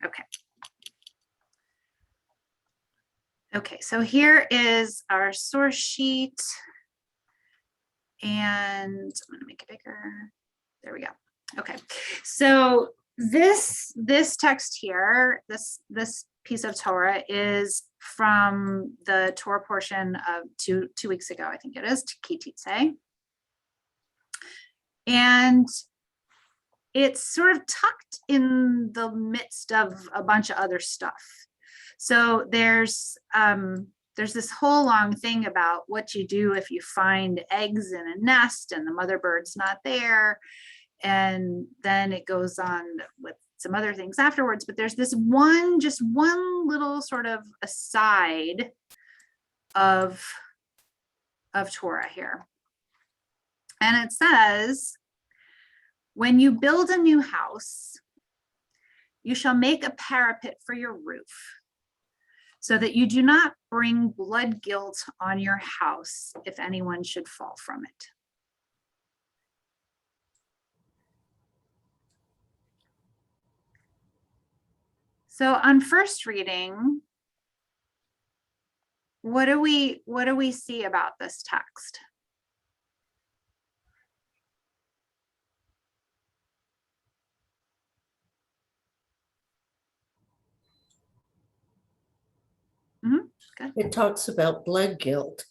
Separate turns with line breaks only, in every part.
Okay. Okay, so here is our source sheet. And I'm going to make it bigger. There we go. Okay, so this text here, this piece of Torah is from the Torah portion of two weeks ago, I think it is, Ki Titzei. And it's sort of tucked in the midst of a bunch of other stuff. So there's this whole long thing about what you do if you find eggs in a nest and the mother bird's not there. And then it goes on with some other things afterwards, but there's this just one little sort of aside of Torah here. And it says, when you build a new house, you shall make a parapet for your roof, so that you do not bring blood guilt on your house if anyone should fall from it. So on first reading, what do we see about this text? Good.
It talks about blood guilt.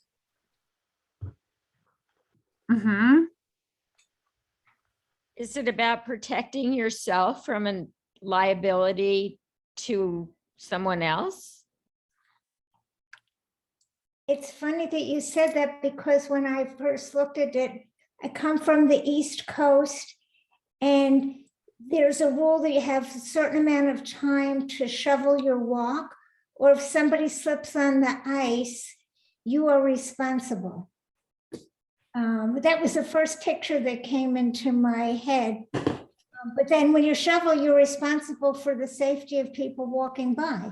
Is it about protecting yourself from a liability to someone else?
It's funny that you said that, because when I first looked at it, I come from the East Coast, and there's a rule that you have a certain amount of time to shovel your walk, or if somebody slips on the ice, you are responsible. That was the first picture that came into my head. But then when you shovel, you're responsible for the safety of people walking by.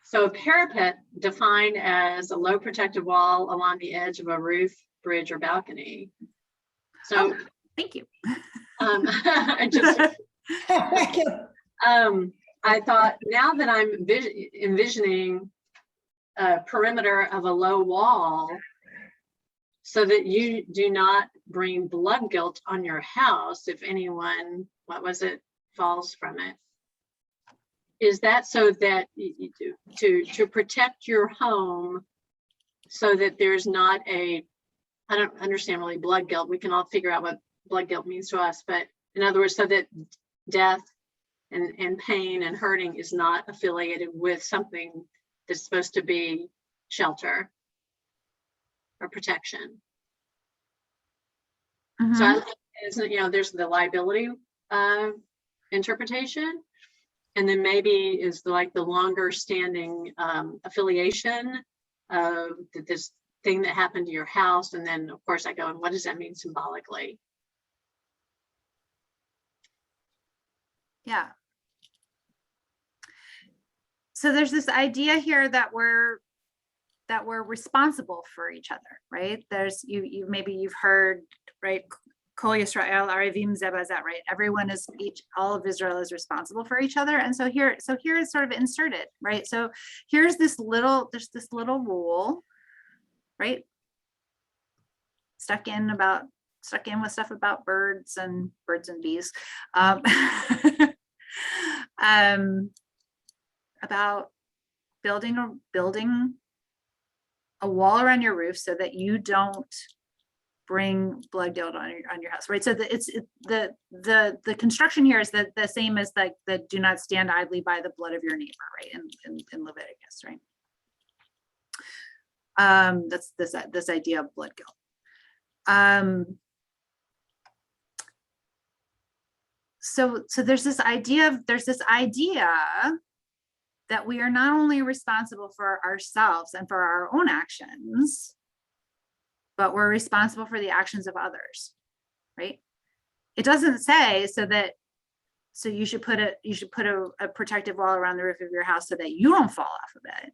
So a parapet defined as a low protective wall along the edge of a roof, bridge, or balcony. So
thank you.
I thought, now that I'm envisioning a perimeter of a low wall, so that you do not bring blood guilt on your house if anyone, falls from it. Is that so that you to protect your home, so that there's not I don't understand really blood guilt. We can all figure out what blood guilt means to us, but in other words, so that death and pain and hurting is not affiliated with something that's supposed to be shelter or protection. So there's the liability interpretation, and then maybe is the longer standing affiliation of this thing that happened to your house. And then of course I go, and what does that mean symbolically?
Yeah. So there's this idea here that we're responsible for each other, right? There's maybe you've heard, right? Kol Yisrael Arivim Ze Baze, right? Everyone is all of Israel is responsible for each other. And so here it's sort of inserted, right? So there's this little rule, right? Stuck in with stuff about birds and bees. About building a wall around your roof so that you don't bring blood guilt on your house, right? So the construction here is the same as the do not stand idly by the blood of your neighbor, right? In Leviticus, right? That's this idea of blood guilt. So there's this idea that we are not only responsible for ourselves and for our own actions, but we're responsible for the actions of others, right? It doesn't say so you should put a protective wall around the roof of your house so that you don't fall off of it,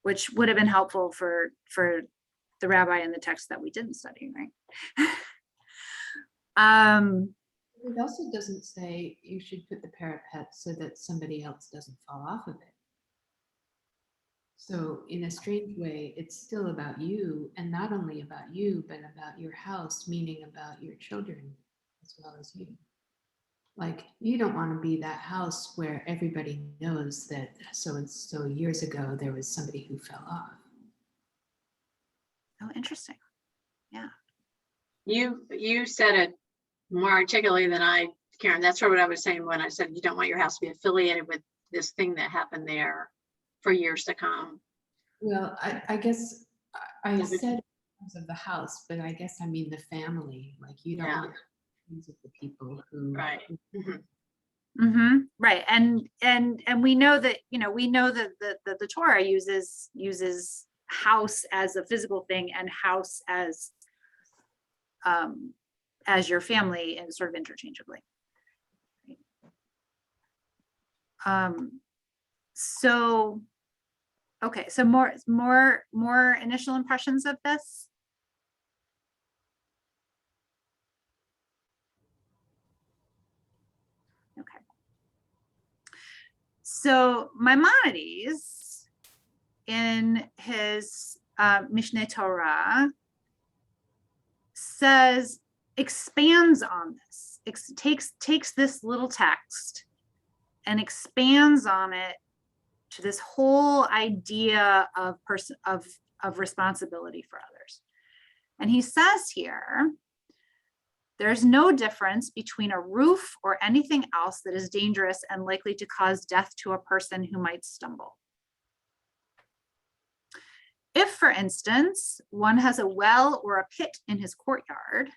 which would have been helpful for the rabbi in the text that we didn't study, right?
It also doesn't say you should put the parapet so that somebody else doesn't fall off of it. So in a strange way, it's still about you, and not only about you, but about your house, meaning about your children as well as you. Like, you don't want to be that house where everybody knows that so and so years ago there was somebody who fell off.
Oh, interesting. Yeah.
You said it more articulately than I, Karen. That's what I was saying when I said you don't want your house to be affiliated with this thing that happened there for years to come.
Well, I guess I
Yeah, but-
said in terms of the house, but I guess I mean the family. Like, you don't
Yeah.
want things of the people who.
Right. Mhm.
Right. And we know that, we know that the Torah uses house as a physical thing and house as your family, and sort of interchangeably. So, okay, so more initial impressions of this. Okay. So Maimonides, in his Mishneh Torah, expands on this, takes this little text and expands on it to this whole idea of responsibility for others. And he says here, there's no difference between a roof or anything else that is dangerous and likely to cause death to a person who might stumble. If, for instance, one has a well or a pit in his courtyard,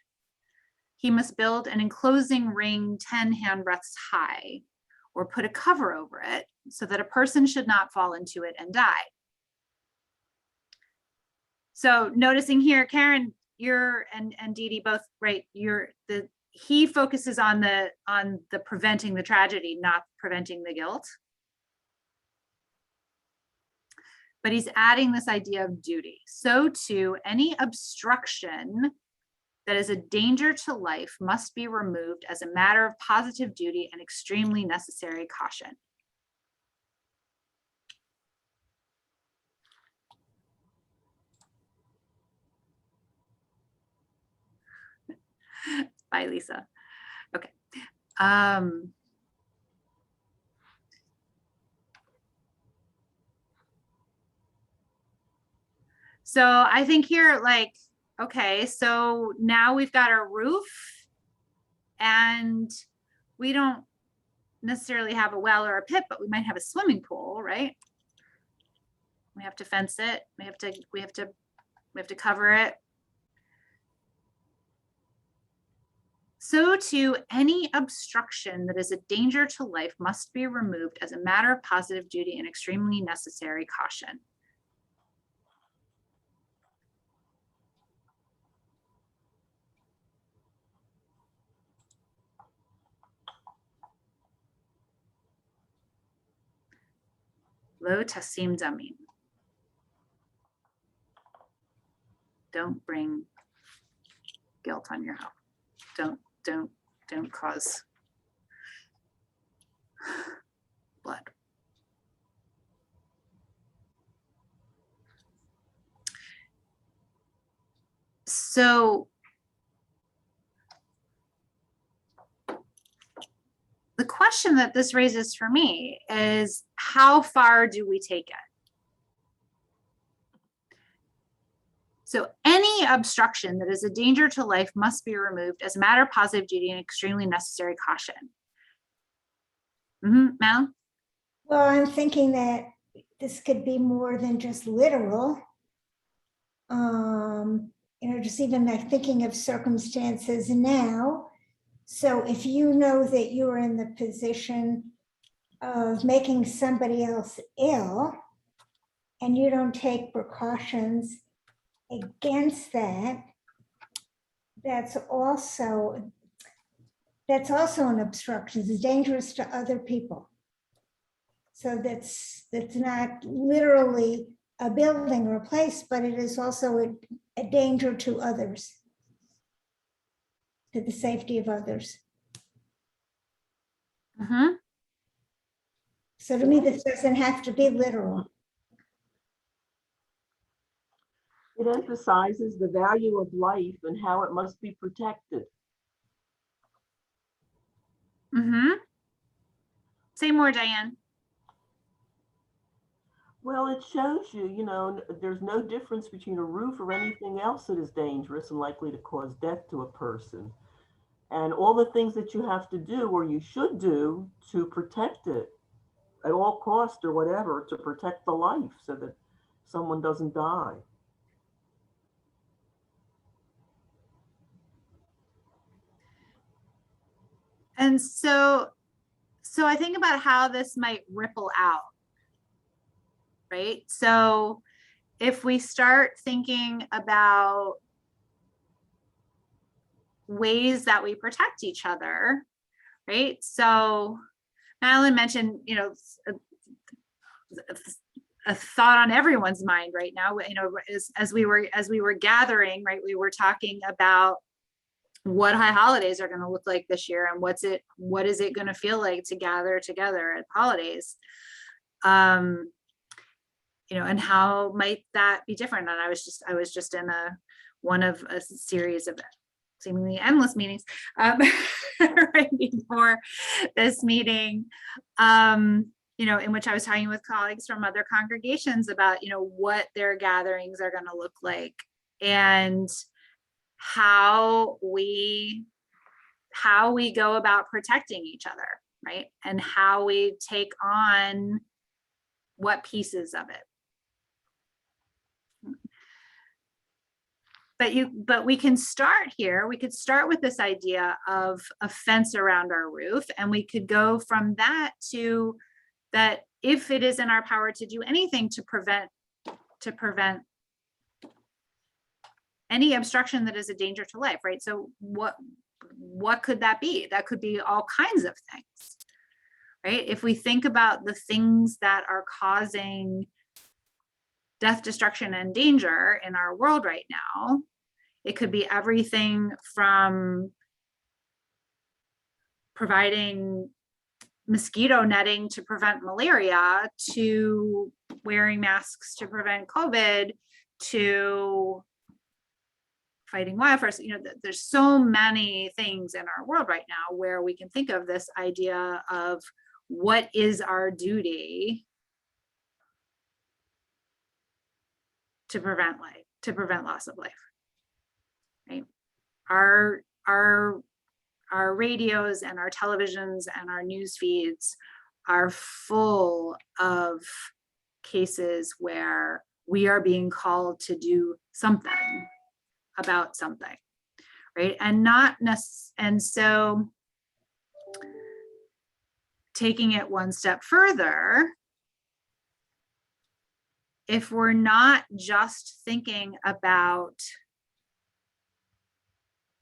he must build an enclosing ring 10 handbreadths high, or put a cover over it so that a person should not fall into it and die. So noticing here, Karen, you're and Dee Dee both, right? He focuses on the preventing the tragedy, not preventing the guilt. But he's adding this idea of duty. So too, any obstruction that is a danger to life must be removed as a matter of positive duty and extremely necessary caution. Bye, Lisa. Okay. So I think here, like, okay, so now we've got our roof and we don't necessarily have a well or a pit, but we might have a swimming pool, right? We have to fence it. We have to cover it. So too, any obstruction that is a danger to life must be removed as a matter of positive duty and extremely necessary caution. Lo tasim damim. Don't bring guilt on your house. Don't cause blood. So the question that this raises for me is, how far do we take it? So any obstruction that is a danger to life must be removed as a matter of positive duty and extremely necessary caution. Mel?
Well, I'm thinking that this could be more than just literal. Just even like thinking of circumstances now. So if you know that you're in the position of making somebody else ill and you don't take precautions against that, that's also an obstruction. It's dangerous to other people. So that's not literally a building or a place, but it is also a danger to others, to the safety of others.
Mhm.
So to me, this doesn't have to be literal.
It emphasizes the value of life and how it must be protected.
Mhm. Say more, Diane.
Well, it shows you, there's no difference between a roof or anything else that is dangerous and likely to cause death to a person. And all the things that you have to do or you should do to protect it at all cost or whatever, to protect the life so that someone doesn't die.
And so I think about how this might ripple out, right? So if we start thinking about ways that we protect each other, right? So Madeline mentioned, a thought on everyone's mind right now, as we were gathering, right? We were talking about what high holidays are going to look like this year, and what is it going to feel like to gather together at holidays, and how might that be different? And I was just in one of a series of seemingly endless meetings right before this meeting, in which I was talking with colleagues from other congregations about what their gatherings are going to look like, and how we go about protecting each other, right? And how we take on what pieces of it. But we can start here. We could start with this idea of a fence around our roof, and we could go from that to that if it is in our power to do anything to prevent any obstruction that is a danger to life, right? So what could that be? That could be all kinds of things, right? If we think about the things that are causing death, destruction, and danger in our world right now, it could be everything from providing mosquito netting to prevent malaria, to wearing masks to prevent COVID, to fighting wildfires. There's so many things in our world right now where we can think of this idea of what is our duty to prevent life, to prevent loss of life, right? Our radios and our televisions and our news feeds are full of cases where we are being called to do something about something, right? And so taking it one step further, if we're not just thinking about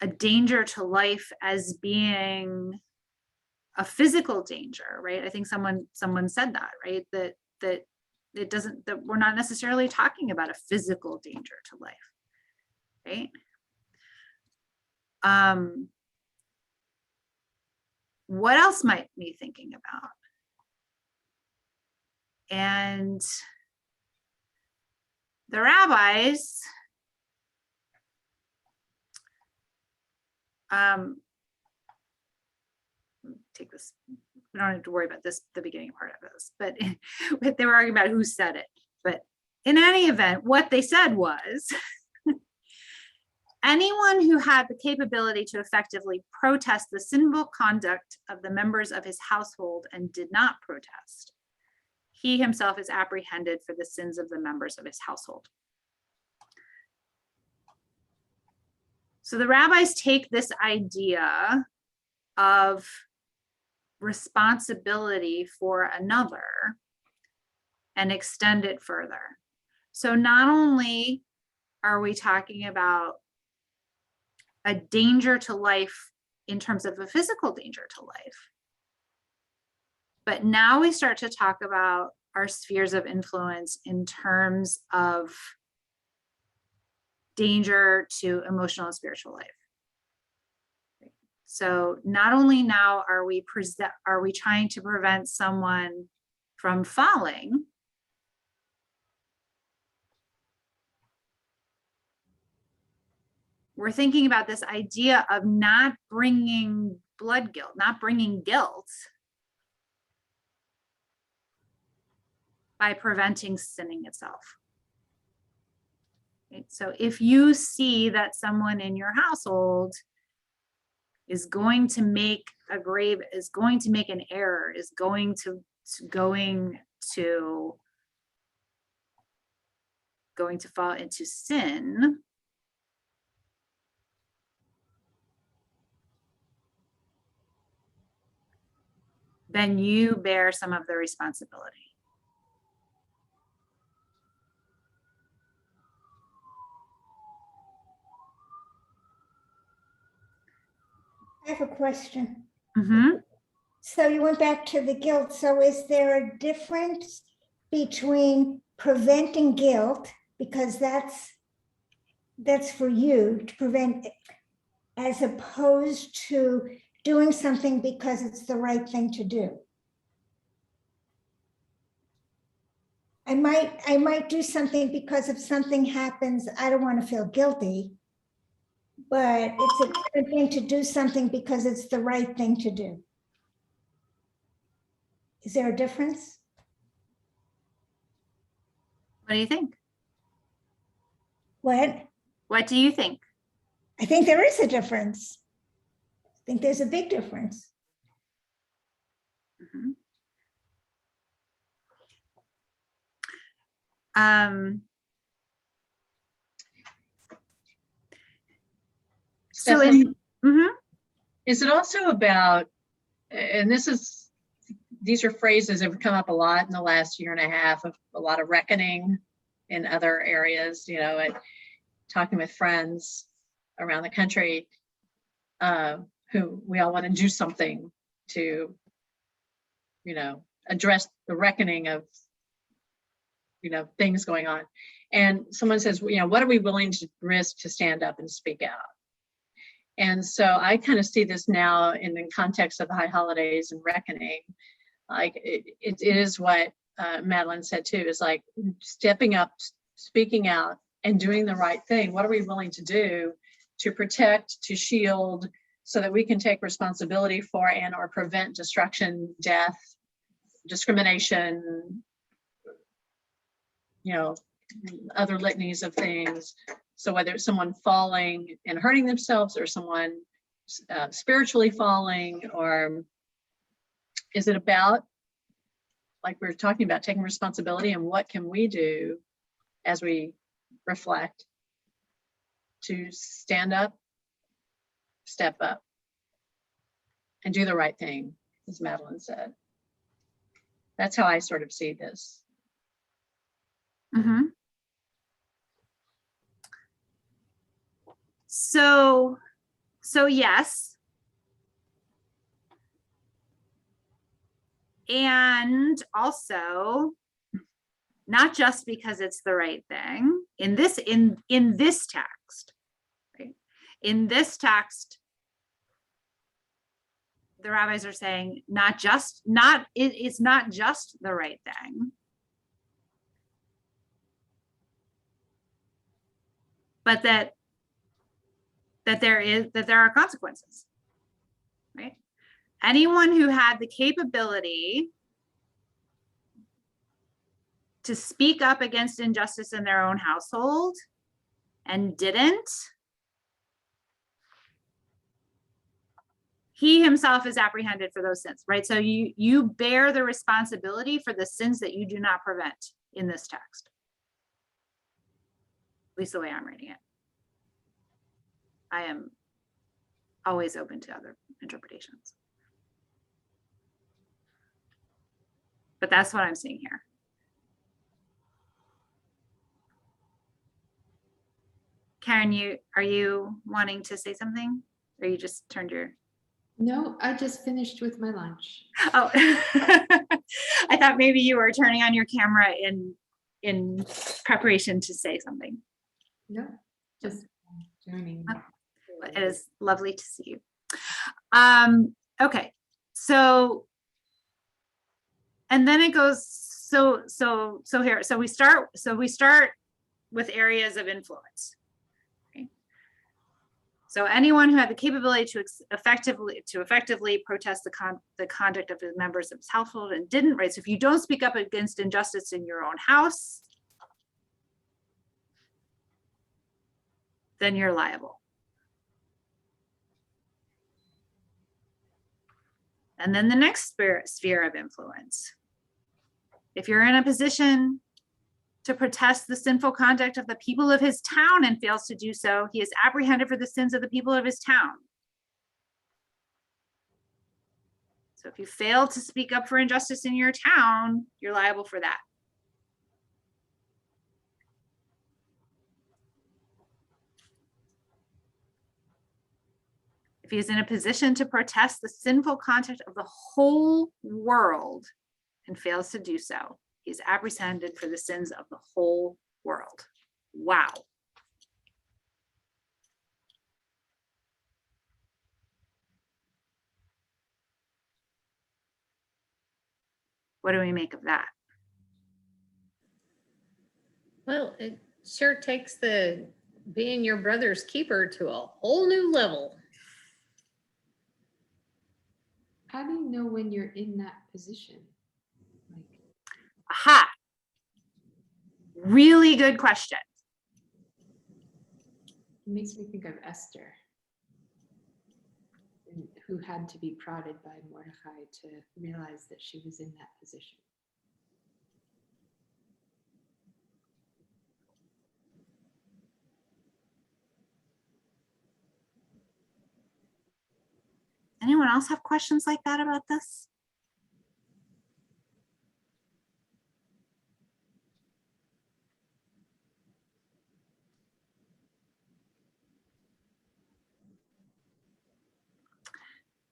a danger to life as being a physical danger, right? I think someone said that, right? That it doesn't, that we're not necessarily talking about a physical danger to life, right? What else might be thinking about? And the rabbis take this, we don't have to worry about this, the beginning part of this, but they were arguing about who said it. But in any event, what they said was anyone who had the capability to effectively protest the sinful conduct of the members of his household and did not protest, he himself is apprehended for the sins of the members of his household. So the rabbis take this idea of responsibility for another and extend it further. So not only are we talking about a danger to life in terms of a physical danger to life, but now we start to talk about our spheres of influence in terms of danger to emotional and spiritual life. So not only now are we trying to prevent someone from falling, we're thinking about this idea of not bringing blood guilt, not bringing guilt by preventing sinning itself. Okay, so if you see that someone in your household is going to make an error, is going to fall into sin, then you bear some of the responsibility.
I have a question.
Mhm.
So you went back to the guilt. So is there a difference between preventing guilt, because that's for you to prevent, as opposed to doing something because it's the right thing to do? I might do something because if something happens, I don't want to feel guilty, but it's a different thing to do something because it's the right thing to do. Is there a difference?
What do you think?
What
do you think?
I think there is a difference. I think there's a big difference.
Mhm. So
Stephanie,
mhm.
is it also about, and these are phrases that have come up a lot in the last year and a half, of a lot of reckoning in other areas, and talking with friends around the country who we all want to do something to, address the reckoning of, things going on. And someone says, what are we willing to risk to stand up and speak out? And so I kind of see this now in the context of the high holidays and reckoning. Like it is what Madeline said too, is like stepping up, speaking out, and doing the right thing. What are we willing to do to protect, to shield, so that we can take responsibility for and or prevent destruction, death, discrimination, other litanies of things. So whether it's someone falling and hurting themselves, or someone spiritually falling, or is it about, like we were talking about, taking responsibility, and what can we do as we reflect to stand up, step up, and do the right thing, as Madeline said. That's how I sort of see this.
Mm-hmm. So yes. And also, not just because it's the right thing in this text, right? In this text, the rabbis are saying it's not just the right thing, but that there are consequences, right? Anyone who had the capability to speak up against injustice in their own household and didn't, he himself is apprehended for those sins, right? So you bear the responsibility for the sins that you do not prevent in this text. At least the way I'm reading it. I am always open to other interpretations. But that's what I'm seeing here. Karen, are you wanting to say something? Or you just turned your...
No, I just finished with my lunch.
Oh, I thought maybe you were turning on your camera in preparation to say something.
No. Just joining.
It is lovely to see you. Okay, so, and then it goes, so here, so we start with areas of influence. Okay. So anyone who had the capability to effectively protest the conduct of the members of his household and didn't, right? So if you don't speak up against injustice in your own house, then you're liable. And then the next sphere of influence. If you're in a position to protest the sinful conduct of the people of his town and fails to do so, he is apprehended for the sins of the people of his town. So if you fail to speak up for injustice in your town, you're liable for that. If he is in a position to protest the sinful conduct of the whole world and fails to do so, he is apprehended for the sins of the whole world. Wow. What do we make of that?
Well, it sure takes the being your brother's keeper to a whole new level.
How do you know when you're in that position? Like,
Aha. Really good question.
it makes me think of Esther, who had to be prodded by Mordecai to realize that she was in that position.
Anyone else have questions like that about this?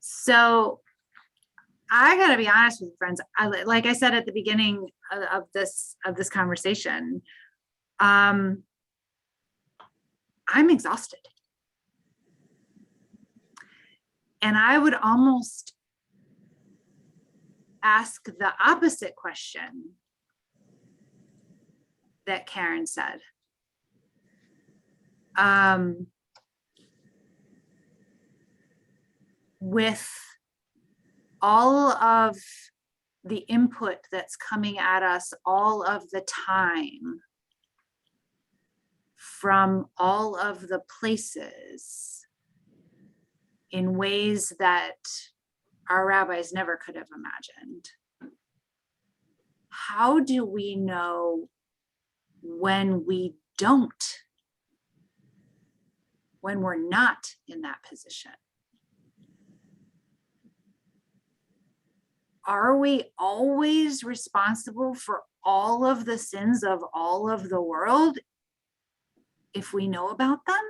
So I gotta be honest with you, friends. Like I said at the beginning of this conversation, I'm exhausted. And I would almost ask the opposite question that Karen said. With all of the input that's coming at us all of the time from all of the places in ways that our rabbis never could have imagined. How do we know when we don't, when we're not in that position? Are we always responsible for all of the sins of all of the world if we know about them?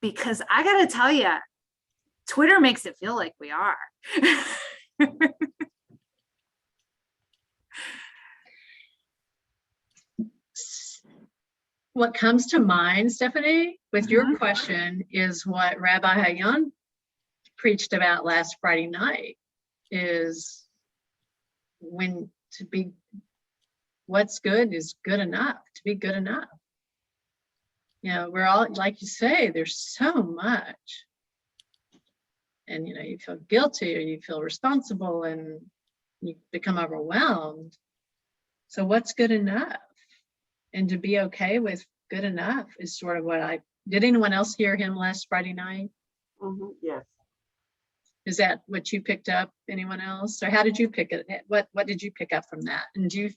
Because I gotta tell you, Twitter makes it feel like we are.
What comes to mind, Stephanie, with your question is what Rabbi Hayan preached about last Friday night, is when to be, what's good is good enough, to be good enough. You know, we're all, like you say, there's so much. And, you know, you feel guilty or you feel responsible and you become overwhelmed. So what's good enough? And to be okay with good enough is sort of what did anyone else hear him last Friday night?
Yes.
Is that what you picked up? Anyone else? Or how did you pick it? What did you pick up from that? And do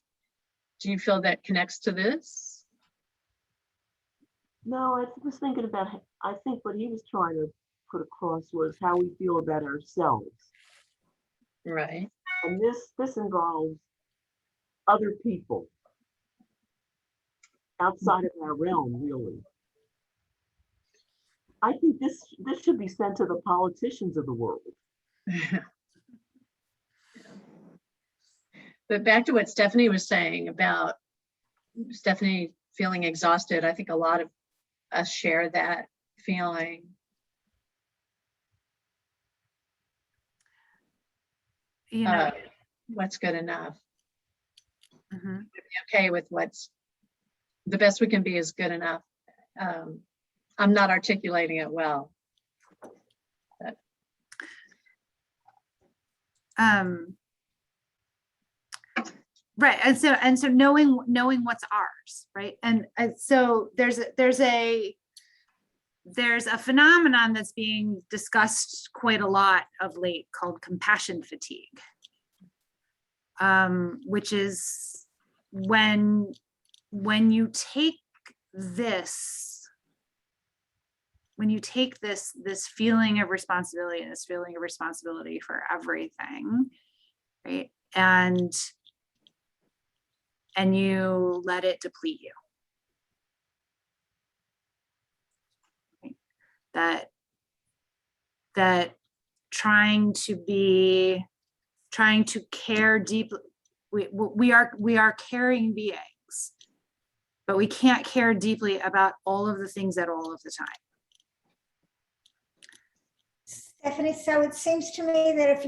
you feel that connects to this?
No, I was thinking about, I think what he was trying to put across was how we feel about ourselves.
Right.
And this involves other people outside of our realm, really. I think this should be sent to the politicians of the world.
But back to what Stephanie was saying about Stephanie feeling exhausted, I think a lot of us share that feeling.
You know,
What's good enough?
mhm.
Okay with what's the best we can be is good enough. I'm not articulating it well.
Right, and so knowing what's ours, right, and so there's a phenomenon that's being discussed quite a lot of late called compassion fatigue, which is when you take this feeling of responsibility and this feeling of responsibility for everything, right, and you let it deplete you. Right? That trying to care deeply, we are caring beings, but we can't care deeply about all of the things at all of the time.
Stephanie, so it seems to me that if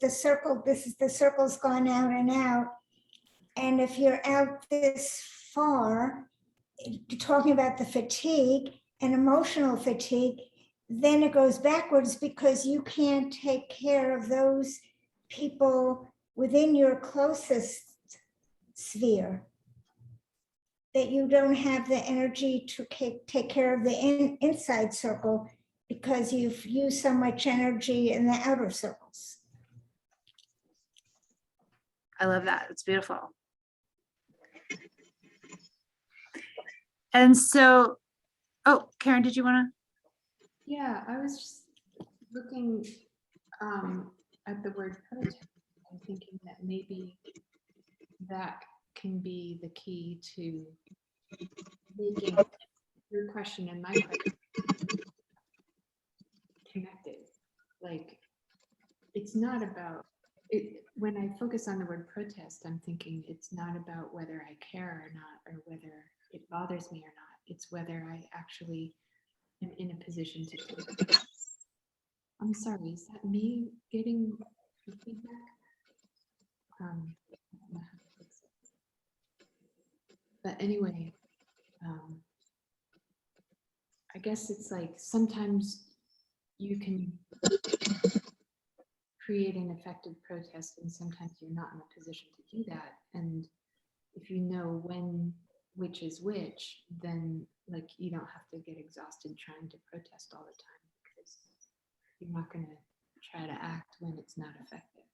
the circle's gone out and out, and if you're out this far, talking about the fatigue and emotional fatigue, then it goes backwards because you can't take care of those people within your closest sphere, that you don't have the energy to take care of the inside circle because you've used so much energy in the outer circles.
I love that. It's beautiful. And so, oh, Karen, did you want to?
Yeah, I was just looking at the word protest and thinking that maybe that can be the key to making your question and my question connected. Like, it's not about it. When I focus on the word protest, I'm thinking it's not about whether I care or not, or whether it bothers me or not. It's whether I actually am in a position to do it. I'm sorry, is that me getting the feedback? But anyway, I guess it's like sometimes you can create an effective protest and sometimes you're not in a position to do that. And if you know which is which, then like you don't have to get exhausted trying to protest all the time, because you're not going to try to act when it's not effective.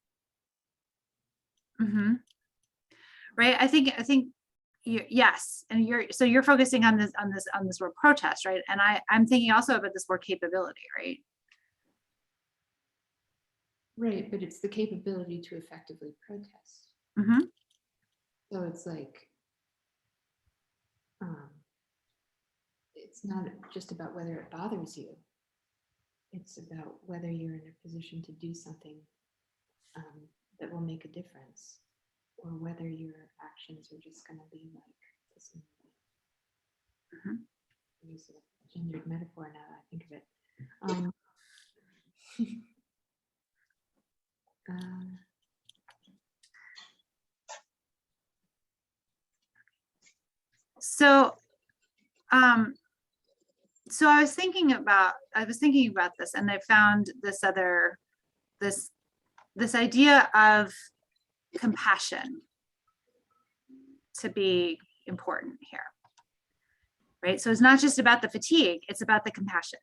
Mm-hmm. Right. I think yes. And you're focusing on this word protest, right? And I'm thinking also about this word capability, right?
Right, but it's the capability to effectively protest.
Mm-hmm.
So it's like, it's not just about whether it bothers you. It's about whether you're in a position to do something that will make a difference, or whether your actions are just going to be like this.
Mm-hmm.
Use a gendered metaphor now that I think of it.
So I was thinking about this, and I found this idea of compassion to be important here, right? So it's not just about the fatigue, it's about the compassion.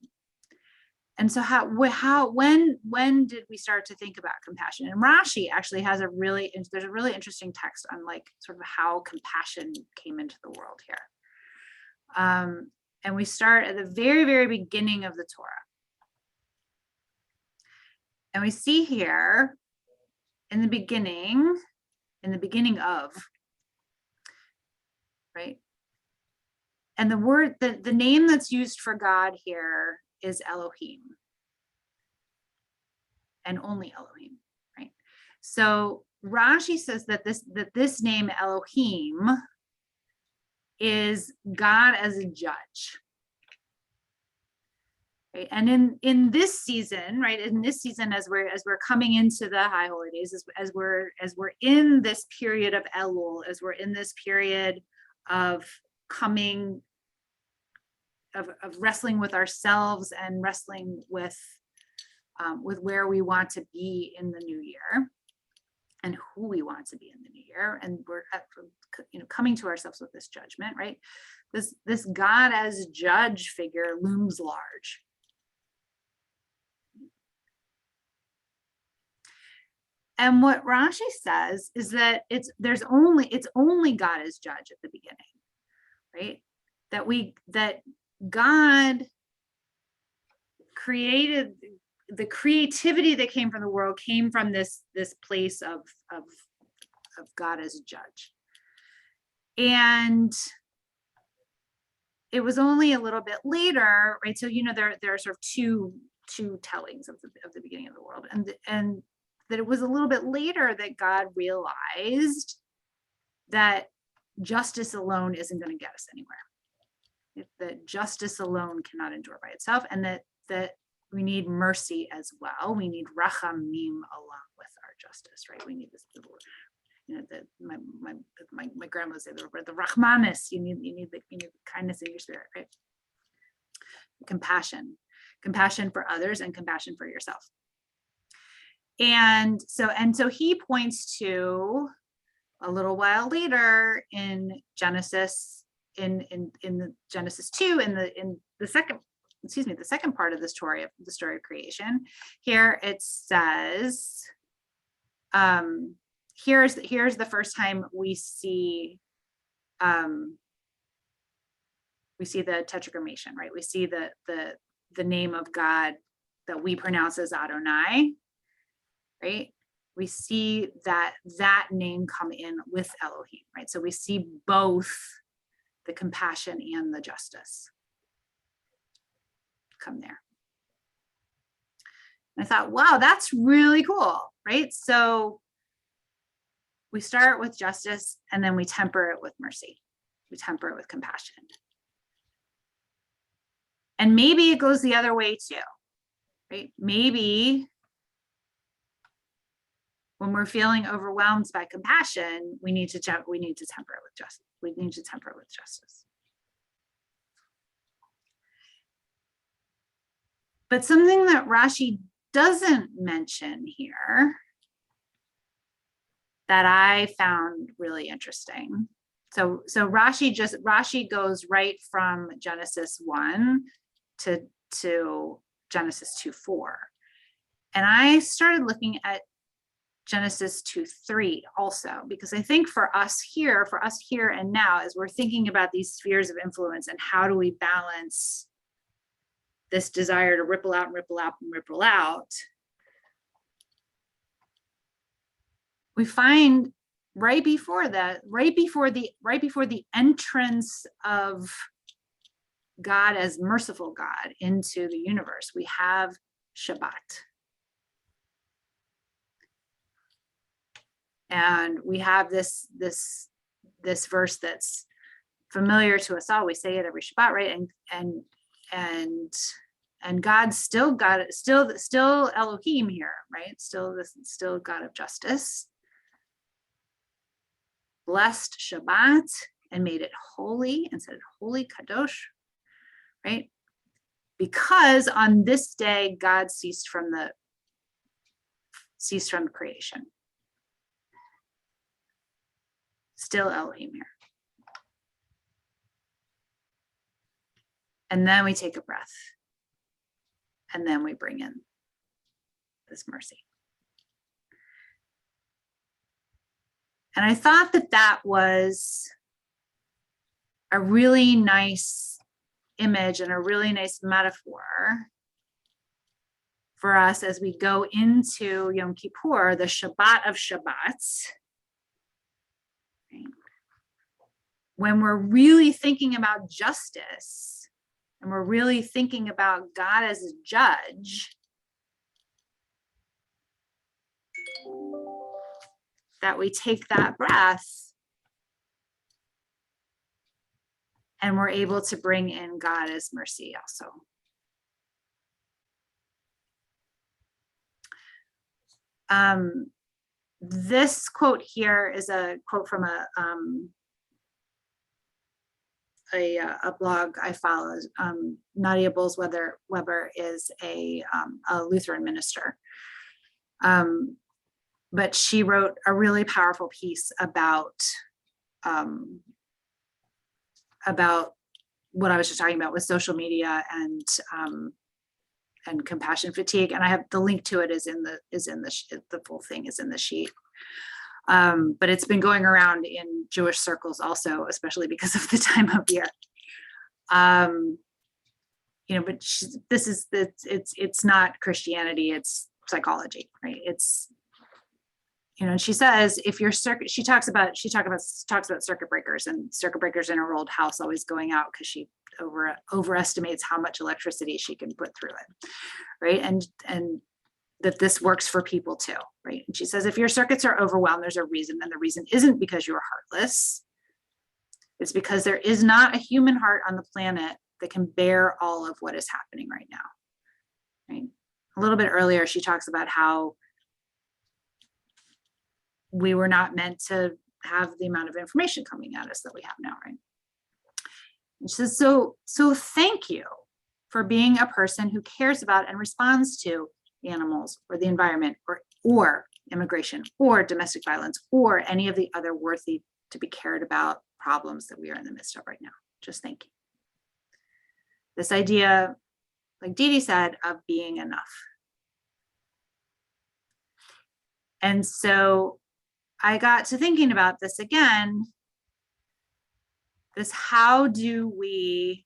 And so when did we start to think about compassion? And Rashi actually has there's a really interesting text on like sort of how compassion came into the world here. And we start at the very, very beginning of the Torah. And we see here in the beginning of, right? And the name that's used for God here is Elohim. And only Elohim, right? So Rashi says that this name Elohim is God as a judge. Right? And in this season, right, in this season, as we're coming into the high holy days, as we're in this period of Elul, as we're in this period of coming, of wrestling with ourselves and wrestling with where we want to be in the new year and who we want to be in the new year, and we're coming to ourselves with this judgment, right? This God as judge figure looms large. And what Rashi says is that it's only God as judge at the beginning, right? That God created, the creativity that came from the world came from this place of God as a judge. And it was only a little bit later, right? So there are sort of two tellings of the beginning of the world, and that it was a little bit later that God realized that justice alone isn't going to get us anywhere. That justice alone cannot endure by itself, and that we need mercy as well. We need rachamim along with our justice, right? We need this, my grandma would say the rachmanis. You need the kindness in your spirit, right? Compassion for others and compassion for yourself. And so he points to a little while later in Genesis, in the Genesis 2, in the second part of the story of creation. Here it says, here's the first time we see the tetragrammaton, right? We see the name of God that we pronounce as Adonai, right? We see that name come in with Elohim, right? So we see both the compassion and the justice come there. And I thought, wow, that's really cool, right? So we start with justice and then we temper it with mercy. We temper it with compassion. And maybe it goes the other way too, right? Maybe when we're feeling overwhelmed by compassion, we need to temper it with justice. We need to temper it with justice. But something that Rashi doesn't mention here that I found really interesting. So Rashi goes right from Genesis 1 to Genesis 2:4. And I started looking at Genesis 2:3 also, because I think for us here and now, as we're thinking about these spheres of influence and how do we balance this desire to ripple out and ripple out and ripple out, we find right before the entrance of God as merciful God into the universe, we have Shabbat. And we have this verse that's familiar to us all. We say it every Shabbat, right? And God's still Elohim here, right? Still God of justice. Blessed Shabbat and made it holy and said holy kadosh, right? Because on this day God ceased from creation. Still Elohim here. And then we take a breath. And then we bring in this mercy. And I thought that was a really nice image and a really nice metaphor for us as we go into Yom Kippur, the Shabbat of Shabbats. Right? When we're really thinking about justice and we're really thinking about God as a judge, that we take that breath and we're able to bring in God as mercy also. This quote here is a quote from a blog I follow. Nadia Bolz-Weber is a Lutheran minister. But she wrote a really powerful piece about what I was just talking about with social media and compassion fatigue. And I have the link to it is in the full thing is in the sheet. But it's been going around in Jewish circles also, especially because of the time of year. But it's not Christianity, it's psychology, right? It's, and she says, if your circuit, she talks about circuit breakers, and circuit breakers in her old house always going out because she overestimates how much electricity she can put through it, right? And that this works for people too, right? And she says, if your circuits are overwhelmed, there's a reason, and the reason isn't because you're heartless. It's because there is not a human heart on the planet that can bear all of what is happening right now, right? A little bit earlier, she talks about how we were not meant to have the amount of information coming at us that we have now, right? And she says, so thank you for being a person who cares about and responds to animals or the environment or immigration or domestic violence or any of the other worthy to be cared about problems that we are in the midst of right now. Just thank you. This idea, like Dee Dee said, of being enough. And so I got to thinking about this again, how do we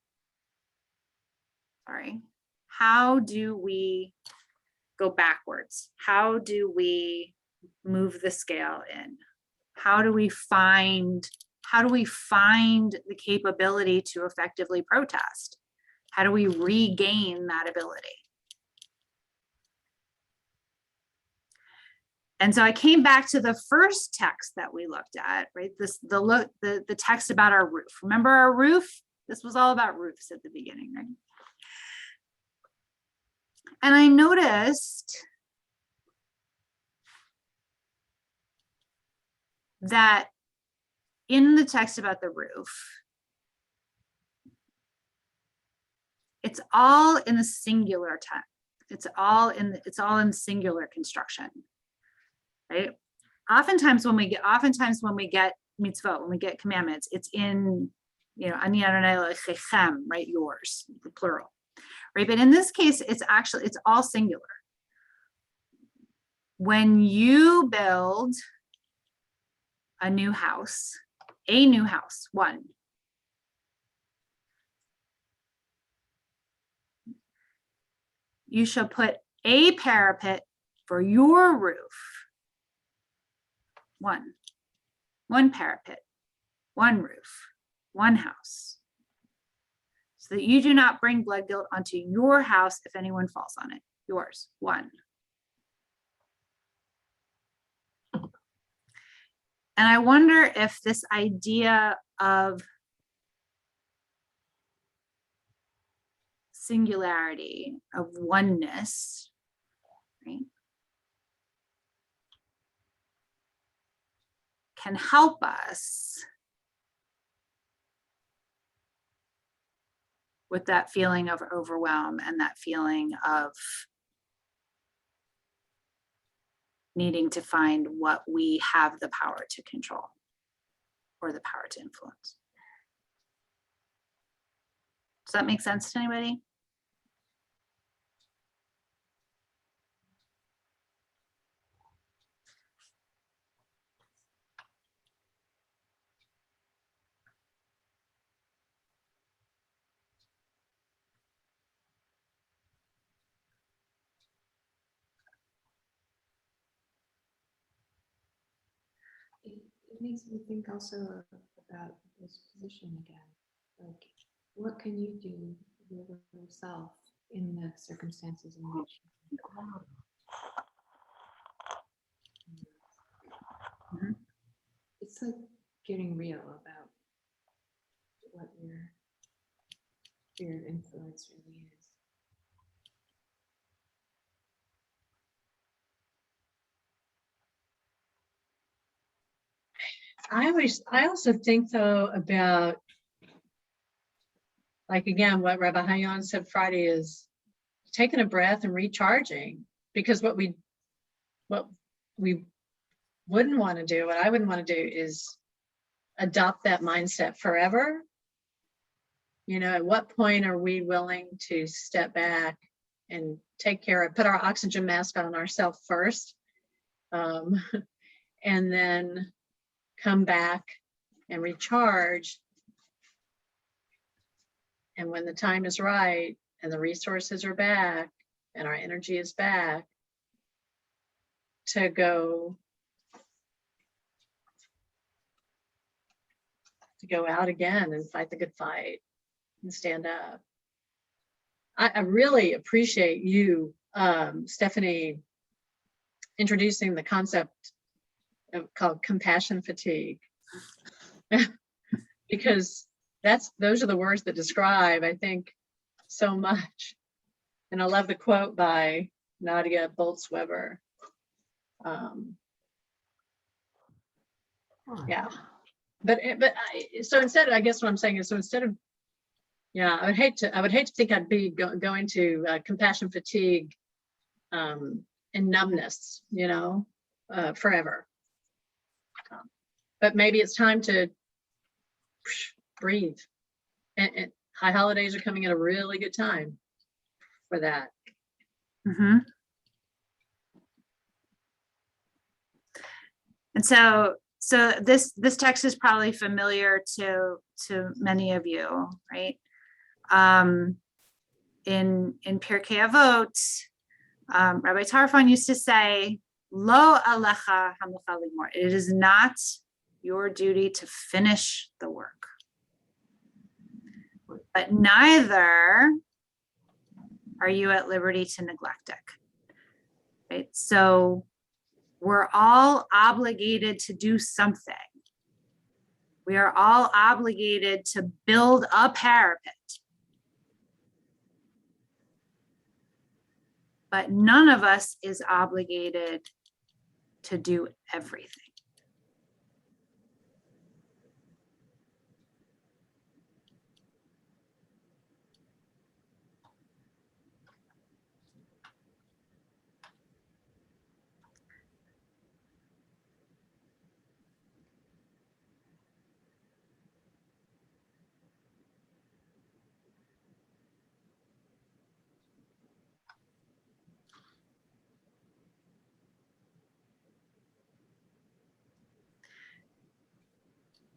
go backwards? How do we move the scale in? How do we find the capability to effectively protest? How do we regain that ability? And so I came back to the first text that we looked at, right? The text about our roof. Remember our roof? This was all about roofs at the beginning, right? And I noticed that in the text about the roof, it's all in the singular text. It's all in singular construction, right? Oftentimes when we get mitzvot, when we get commandments, it's in, ani Adonai Elohechem, right? Yours, the plural, right? But in this case, it's all singular. When you build a new house, one, you shall put a parapet for your roof. One parapet, one roof, one house, so that you do not bring blood guilt onto your house if anyone falls on it. Yours, one. And I wonder if this idea of singularity, of oneness, right, can help us with that feeling of overwhelm and that feeling of needing to find what we have the power to control or the power to influence. Does that make sense to anybody?
It makes me think also about this position again. Like, what can you do with yourself in the circumstances in which
Mhm.
it's like getting real about what your sphere of influence really is.
I also think though about, like, again, what Rabbi Hayan said Friday is taking a breath and recharging, because what we wouldn't want to do, what I wouldn't want to do is adopt that mindset forever. You know, at what point are we willing to step back and take care of, put our oxygen mask on ourselves first, and then come back and recharge. And when the time is right and the resources are back and our energy is back, to go out again and fight the good fight and stand up. I really appreciate you, Stefani, introducing the concept called compassion fatigue, because those are the words that describe, I think, so much. And I love the quote by Nadia Bolz-Weber. Yeah, so instead, I guess what I'm saying is, so instead of, yeah, I would hate to think I'd be going to compassion fatigue and numbness, you know, forever. But maybe it's time to breathe. And high holidays are coming at a really good time for that.
Mm-hmm. And so this text is probably familiar to many of you, right? In Pirkei Avot, Rabbi Tarfon used to say, "Lo alecha hamucha ligmor." It is not your duty to finish the work, but neither are you at liberty to neglect it. Right? So we're all obligated to do something. We are all obligated to build a parapet. But none of us is obligated to do everything.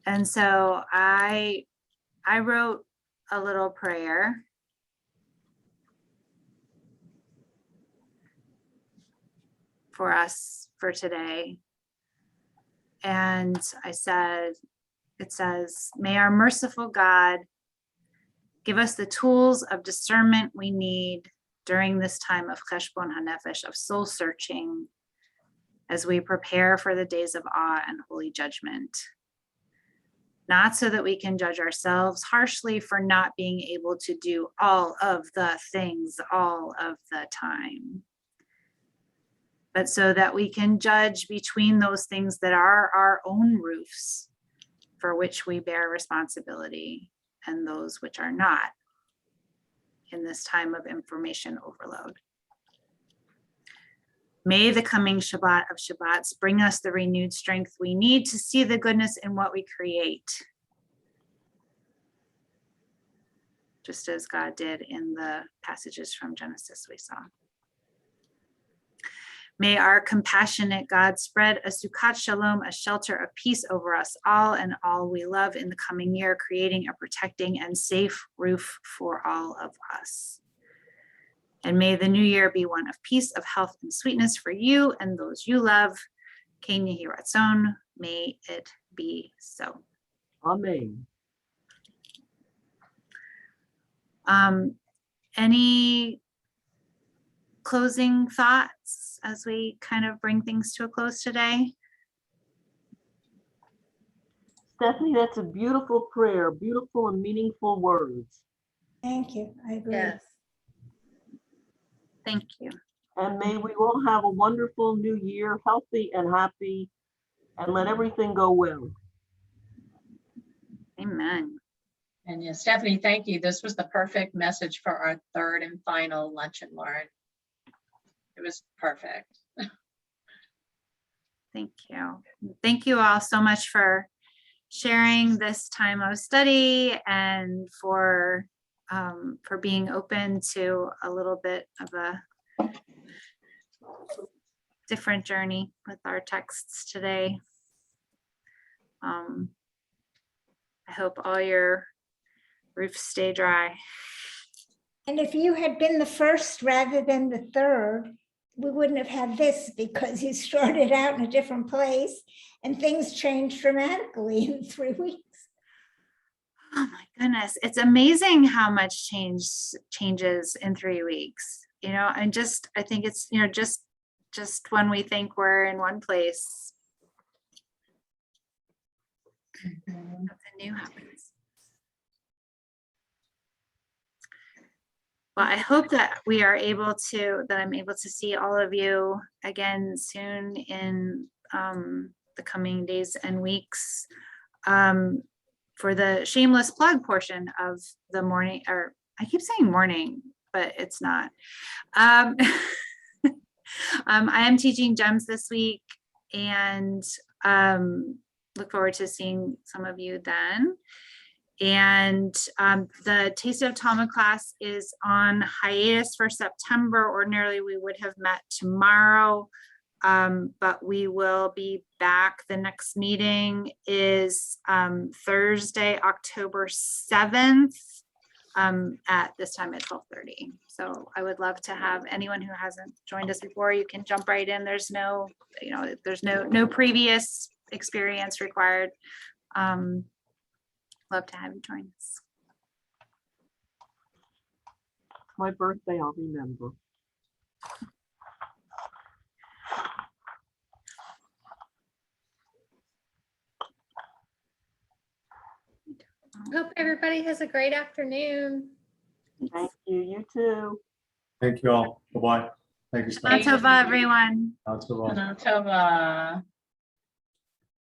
And so I wrote a little prayer for us for today. And it says, may our merciful God give us the tools of discernment we need during this time of cheshbon hanefesh, of soul searching, as we prepare for the days of awe and holy judgment. Not so that we can judge ourselves harshly for not being able to do all of the things all of the time, but so that we can judge between those things that are our own roofs, for which we bear responsibility, and those which are not, in this time of information overload. May the coming Shabbat of Shabbats bring us the renewed strength we need to see the goodness in what we create, just as God did in the passages from Genesis we saw. May our compassionate God spread a Sukkot Shalom, a shelter of peace over us all and all we love in the coming year, creating a protecting and safe roof for all of us. And may the new year be one of peace, of health and sweetness for you and those you love. Ken Yehi Ratzon, may it be so.
Amen.
Any closing thoughts as we kind of bring things to a close today?
Stephanie, that's a beautiful prayer, beautiful and meaningful words.
Thank you. I agree.
Yes.
Thank you.
And may we all have a wonderful new year, healthy and happy, and let everything go well.
Amen.
And yeah, Stephanie, thank you. This was the perfect message for our third and final lunch and learn. It was perfect.
Thank you. Thank you all so much for sharing this time of study and for being open to a little bit of a different journey with our texts today. I hope all your roofs stay dry.
And if you had been the first rather than the third, we wouldn't have had this because you started out in a different place and things changed dramatically in 3 weeks.
Oh my goodness, it's amazing how much changes in 3 weeks. You know, I think it's, you know, just when we think we're in one place, something new happens. Well, I hope that I'm able to see all of you again soon in the coming days and weeks for the shameless plug portion of the morning, or I keep saying morning, but it's not. I am teaching GEMS this week and look forward to seeing some of you then. And the Taste of Talmud class is on hiatus for September. Ordinarily, we would have met tomorrow, but we will be back. The next meeting is Thursday, October 7th at this time at 12:30. So I would love to have anyone who hasn't joined us before, you can jump right in. There's no, you know, there's no previous experience required. Love to have you join us.
My birthday, I'll remember.
Hope everybody has a great afternoon.
Thank you. You too.
Thank you all. Bye-bye. Thank you, Scott.
Shana Tova, everyone.
Tova.
Tova.